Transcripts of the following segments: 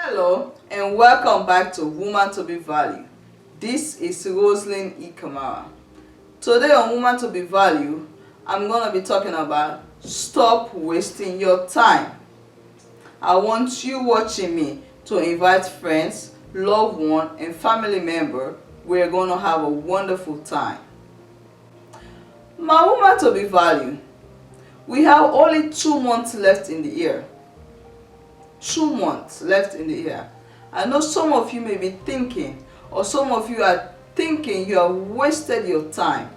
Hello and welcome back to Woman to be Valued. This is Roseline E. Kamara. Today on Woman to be Valued, I'm going to be talking about stop wasting your time. I want you watching me to invite friends, loved one and family member. We're going to have a wonderful time. My woman to be valued, we have only 2 months left in the year. 2 months left in the year. I know some of you may be thinking, or some of you are thinking you have wasted your time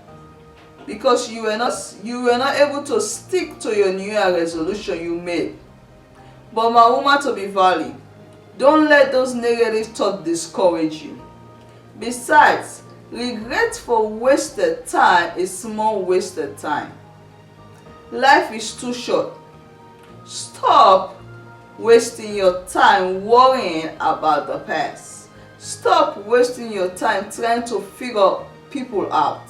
because you were not able to stick to your New Year resolution you made. But my woman to be valued, don't let those negative thoughts discourage you. Besides, regret for wasted time is small wasted time. Life is too short. Stop wasting your time worrying about the past. Stop wasting your time trying to figure people out.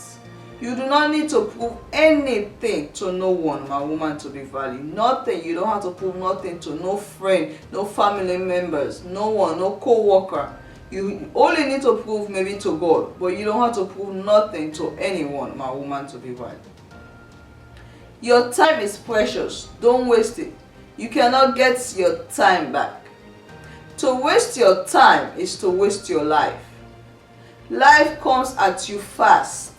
You do not need to prove anything to no one, my woman to be valued. Nothing. You don't have to prove nothing to no friend, no family members, no one, no co-worker. You only need to prove maybe to God, but you don't have to prove nothing to anyone, my woman to be valued. Your time is precious. Don't waste it. You cannot get your time back. To waste your time is to waste your life. Life comes at you fast.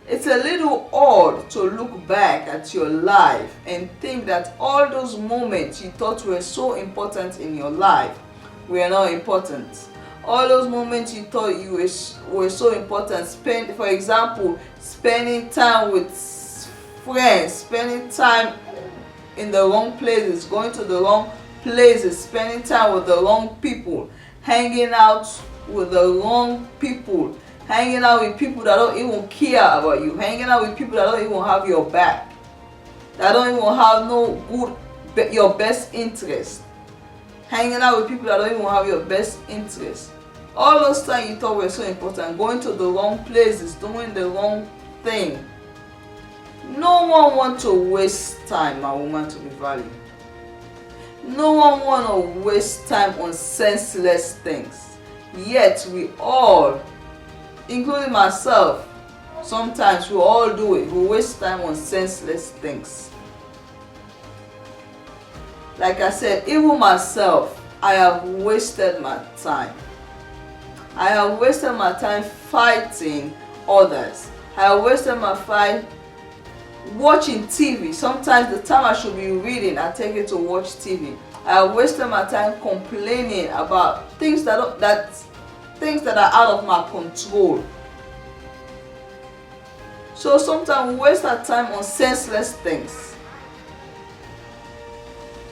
It's a little odd to look back at your life and think that all those moments you thought were so important in your life were not important. All those moments you thought you were so important, for example, spending time with friends, spending time in the wrong places, going to the wrong places, spending time with the wrong people, hanging out with the wrong people, hanging out with people that don't even care about you, hanging out with people that don't even have your back, that don't even have your best interest, hanging out with people that don't even have your best interest. All those times you thought were so important, going to the wrong places, doing the wrong thing. No one wants to waste time, my woman to be valued. No one wants to waste time on senseless things. Yet we all, including myself, sometimes we all do it. We waste time on senseless things. Like I said, even myself, I have wasted my time. I have wasted my time fighting others. I have wasted my time watching TV. Sometimes the time I should be reading, I take it to watch TV. I have wasted my time complaining about things that are out of my control. So sometimes we waste our time on senseless things.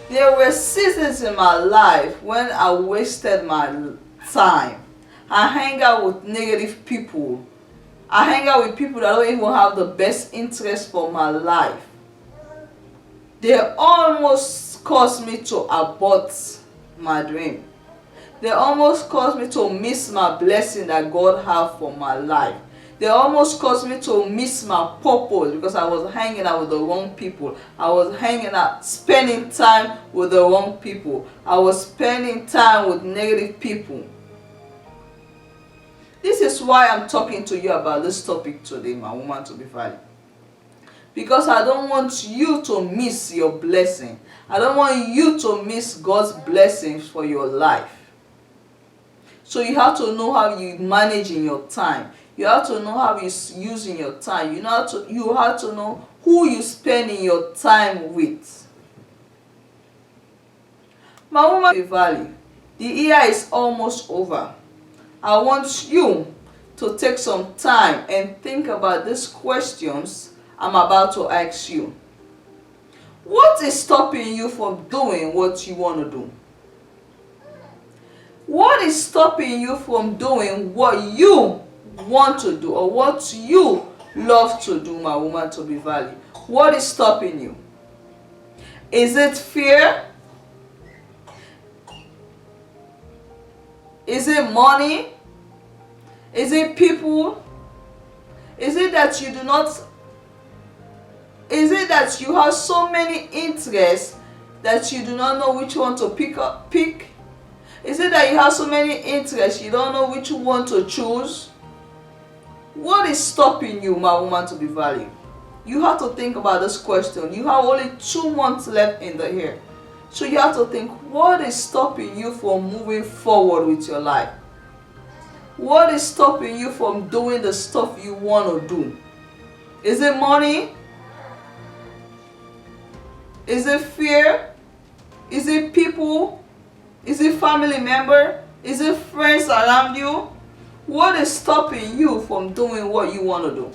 There were seasons in my life when I wasted my time. I hang out with negative people. I hang out with people that don't even have the best interest for my life. They almost caused me to abort my dream. They almost caused me to miss my blessing that God has for my life. They almost caused me to miss my purpose because I was hanging out with the wrong people. I was spending time with the wrong people. I was spending time with negative people. This is why I'm talking to you about this topic today, my woman to be valued. Because I don't want you to miss your blessing. I don't want you to miss God's blessings for your life. So you have to know how you managing your time. You have to know how you're using your time. You have to know who you spending your time with. My woman to be valued. The year is almost over. I want you to take some time and think about these questions I'm about to ask you. What is stopping you from doing what you want to do? What is stopping you from doing what you want to do or what you love to do, my woman to be valued? What is stopping you? Is it fear? Is it money? Is it people? Is it that you have so many interests that you do not know which one to pick? Is it that you have so many interests you don't know which one to choose? What is stopping you, my woman to be valued? You have to think about this question. You have only 2 months left in the year. So you have to think, what is stopping you from moving forward with your life? What is stopping you from doing the stuff you want to do? Is it money? Is it fear? Is it people? Is it family member? Is it friends around you? What is stopping you from doing what you want to do?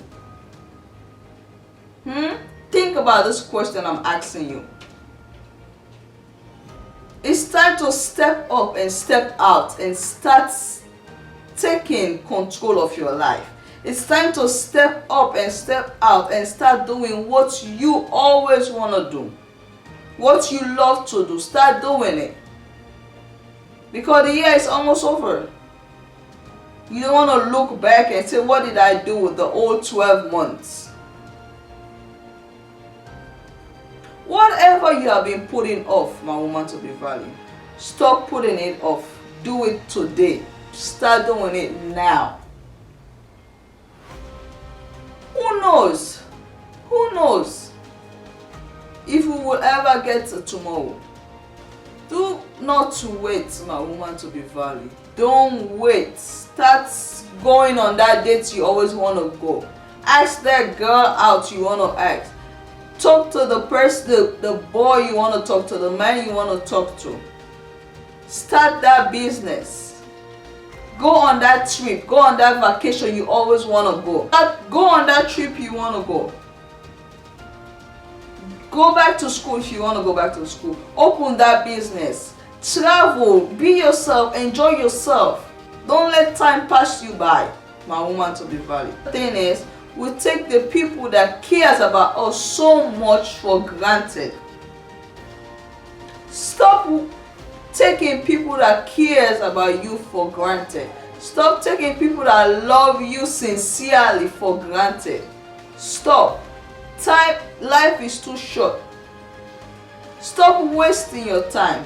Think about this question I'm asking you. It's time to step up and step out and start taking control of your life. It's time to step up and step out and start doing what you always want to do. What you love to do. Start doing it. Because the year is almost over. You don't want to look back and say, what did I do with the old 12 months? Whatever you have been putting off, my woman to be valued, stop putting it off. Do it today. Start doing it now. Who knows? Who knows if we will ever get to tomorrow? Do not wait, my woman to be valued. Don't wait. Start going on that date you always want to go. Ask that girl out you want to ask. Talk to the person, the boy you want to talk to, the man you want to talk to. Start that business. Go on that trip. Go on that vacation you always want to go. Go on that trip you want to go. Go back to school if you want to go back to school. Open that business. Travel. Be yourself. Enjoy yourself. Don't let time pass you by, my woman to be valued. The thing is, we take the people that cares about us so much for granted. Stop taking people that cares about you for granted. Stop taking people that love you sincerely for granted. Stop. Life is too short. Stop wasting your time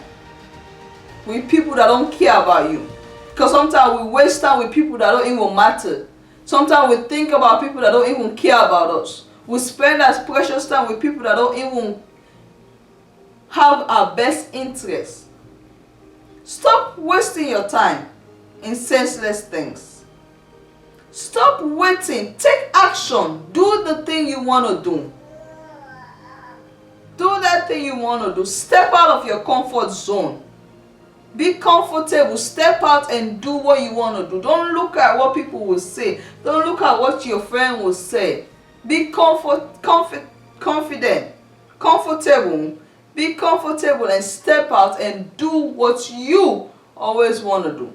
with people that don't care about you. Because sometimes we waste time with people that don't even matter. Sometimes we think about people that don't even care about us. We spend our precious time with people that don't even have our best interests. Stop wasting your time in senseless things. Stop waiting. Take action. Do the thing you want to do. Do that thing you want to do. Step out of your comfort zone. Be comfortable. Step out and do what you want to do. Don't look at what people will say. Don't look at what your friend will say. Be confident, comfortable. Be comfortable and step out and do what you always want to do.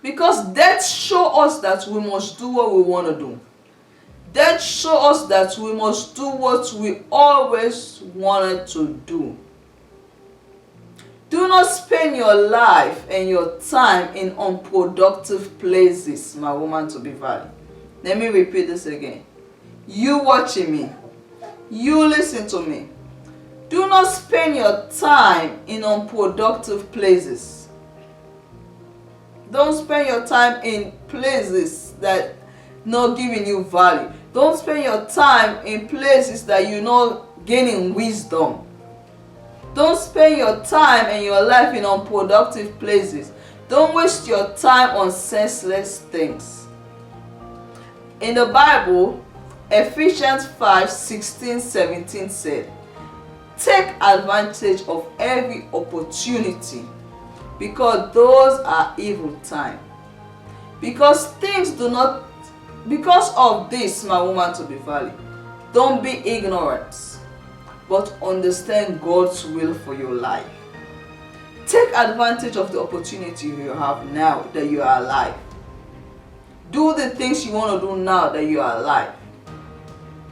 Because that shows us that we must do what we want to do. That shows us that we must do what we always wanted to do. Do not spend your life and your time in unproductive places, my woman to be valued. Let me repeat this again. You watching me. You listen to me. Do not spend your time in unproductive places. Don't spend your time in places that not giving you value. Don't spend your time in places that you're not gaining wisdom. Don't spend your time and your life in unproductive places. Don't waste your time on senseless things. In the Bible, Ephesians 5:16-17 said, take advantage of every opportunity because those are evil times. Because of this, my woman to be valued, don't be ignorant, but understand God's will for your life. Take advantage of the opportunity you have now that you are alive. Do the things you want to do now that you are alive.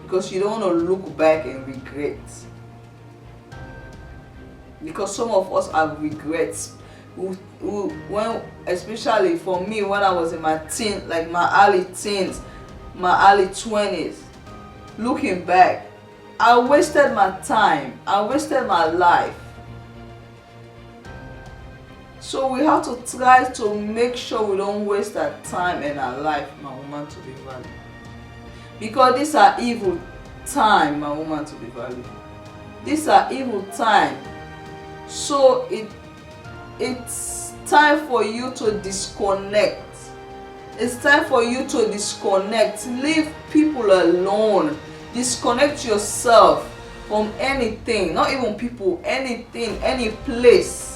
Because you don't want to look back and regret. Because some of us have regrets. When, especially for me, when I was in my teens, like my early teens, my early 20s, looking back, I wasted my time. I wasted my life. So we have to try to make sure we don't waste our time in our life, my woman to be valued. Because these are evil time, my woman to be valued. These are evil time. So it's time for you to disconnect. It's time for you to disconnect. Leave people alone. Disconnect yourself from anything, not even people, anything, any place.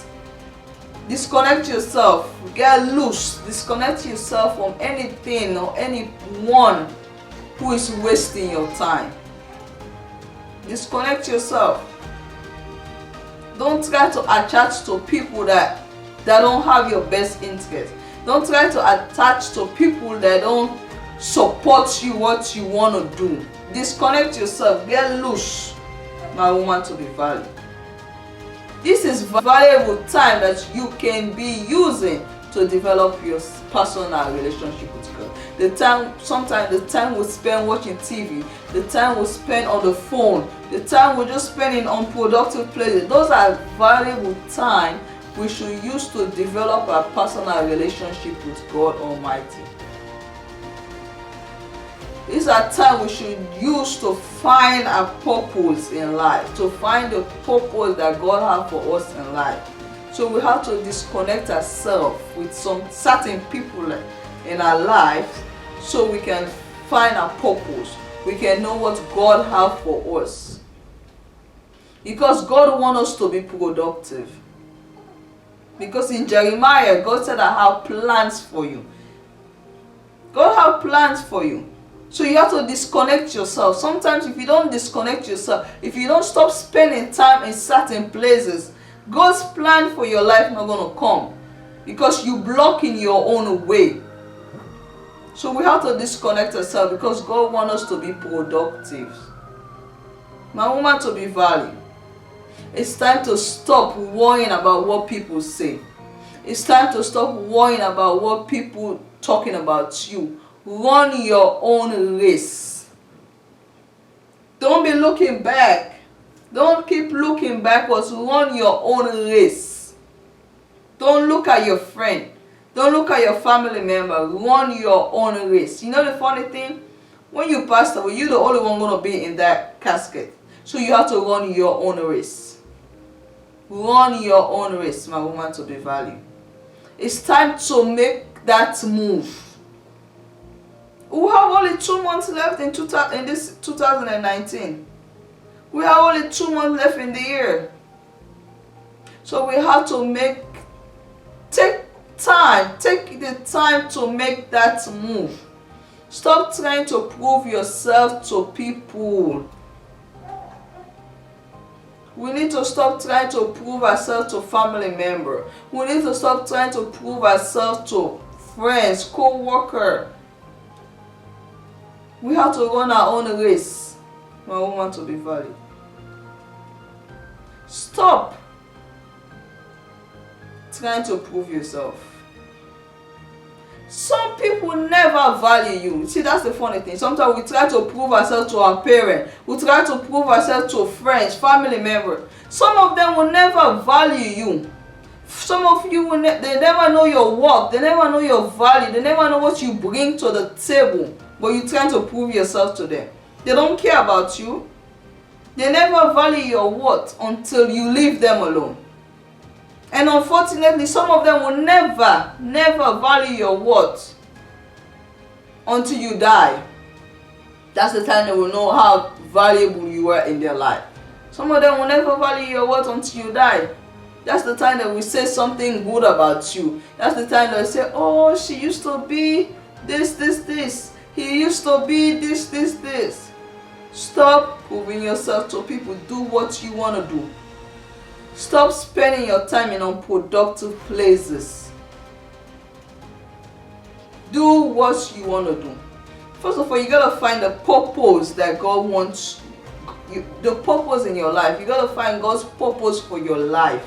Disconnect yourself. Get loose. Disconnect yourself from anything or anyone who is wasting your time. Disconnect yourself. Don't try to attach to people that don't have your best interest. Don't try to attach to people that don't support you what you want to do. Disconnect yourself. Get loose, my woman to be valued. This is valuable time that you can be using to develop your personal relationship with God. Sometimes the time we spend watching TV, the time we spend on the phone, the time we just spend in unproductive places, those are valuable time we should use to develop our personal relationship with God Almighty. These are time we should use to find our purpose in life, to find the purpose that God has for us in life. So we have to disconnect ourselves with some certain people in our life so we can find our purpose. We can know what God has for us. Because God wants us to be productive. Because in Jeremiah, God said, I have plans for you. God has plans for you. So you have to disconnect yourself. Sometimes if you don't disconnect yourself, if you don't stop spending time in certain places, God's plan for your life is not going to come. Because you block in your own way. So we have to disconnect ourselves because God wants us to be productive. My woman to be valued. It's time to stop worrying about what people say. It's time to stop worrying about what people talking about you. Run your own race. Don't be looking back. Don't keep looking backwards. Run your own race. Don't look at your friend. Don't look at your family member. Run your own race. You know the funny thing? When you pass away, you're the only one going to be in that casket. So you have to run your own race. Run your own race, my woman to be valued. It's time to make that move. We have only 2 months left in this 2019. We have only 2 months left in the year. So we have to take the time to make that move. Stop trying to prove yourself to people. We need to stop trying to prove ourselves to family members. We need to stop trying to prove ourselves to friends, co-workers. We have to run our own race. My woman to be valued. Stop trying to prove yourself. Some people never value you. See, that's the funny thing. Sometimes we try to prove ourselves to our parents. We try to prove ourselves to friends, family members. Some of them will never value you. Some of you, they never know your worth. They never know your value. They never know what you bring to the table. But you try to prove yourself to them. They don't care about you. They never value your worth until you leave them alone. And unfortunately, some of them will never value your worth until you die. That's the time they will know how valuable you were in their life. Some of them will never value your worth until you die. That's the time they will say something good about you. That's the time they'll say, oh, she used to be this. He used to be this. Stop proving yourself to people. Do what you want to do. Stop spending your time in unproductive places. Do what you want to do. First of all, you got to find the purpose that God wants you, the purpose in your life. You got to find God's purpose for your life.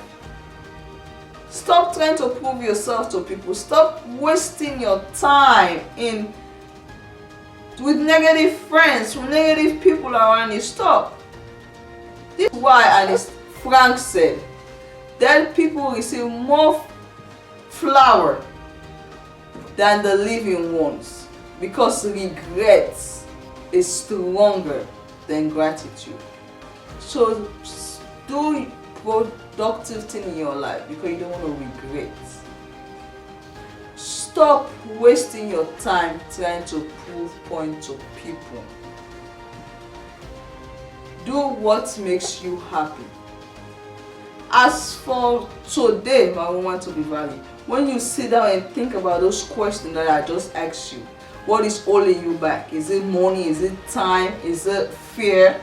Stop trying to prove yourself to people. Stop wasting your time with negative friends, with negative people around you. Stop. This is why, and it's Frank said, dead people receive more flower than the living ones, because regret is stronger than gratitude. So do productive thing in your life because you don't want to regret. Stop wasting your time trying to prove point to people. Do what makes you happy. As for today, my woman to be valued, when you sit down and think about those questions that I just asked you, what is holding you back? Is it money? Is it time? Is it fear?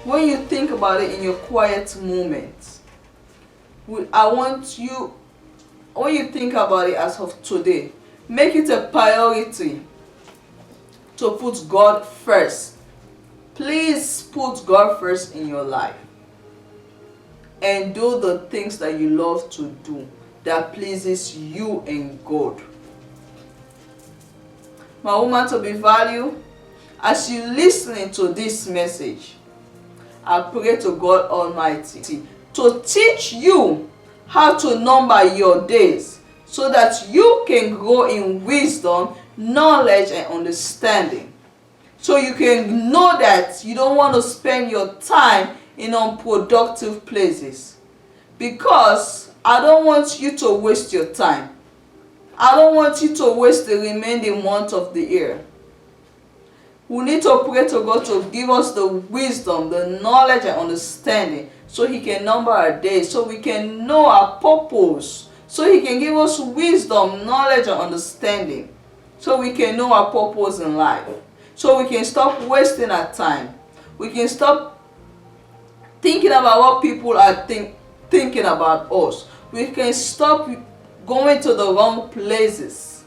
When you think about it in your quiet moments, when you think about it as of today, make it a priority to put God first. Please put God first in your life and do the things that you love to do that pleases you and God. My woman to be valued, as you listening to this message, I pray to God Almighty to teach you how to number your days so that you can grow in wisdom, knowledge, and understanding. So you can know that you don't want to spend your time in unproductive places. Because I don't want you to waste your time. I don't want you to waste the remaining month of the year. We need to pray to God to give us the wisdom, the knowledge, and understanding so He can number our days, so we can know our purpose, so He can give us wisdom, knowledge, and understanding, so we can know our purpose in life, so we can stop wasting our time. We can stop thinking about what people are thinking about us. We can stop going to the wrong places.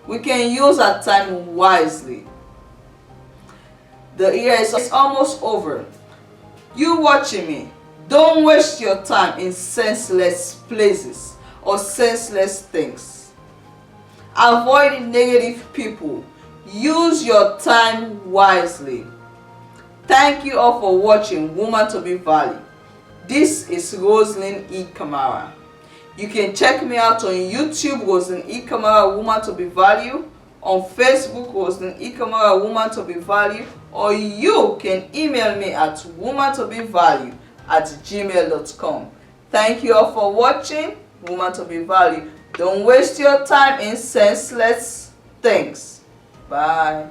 We can use our time wisely. The year is almost over. You watching me, don't waste your time in senseless places or senseless things. Avoid negative people. Use your time wisely. Thank you all for watching Woman to be Valued. This is Roseline E. Kamara. You can check me out on YouTube, Roseline E. Kamara, Woman to be Valued. On Facebook, Roseline E. Kamara, Woman to be Valued. Or you can email me at womantobevalued@gmail.com. Thank you all for watching Woman to be Valued. Don't waste your time in senseless things. Bye.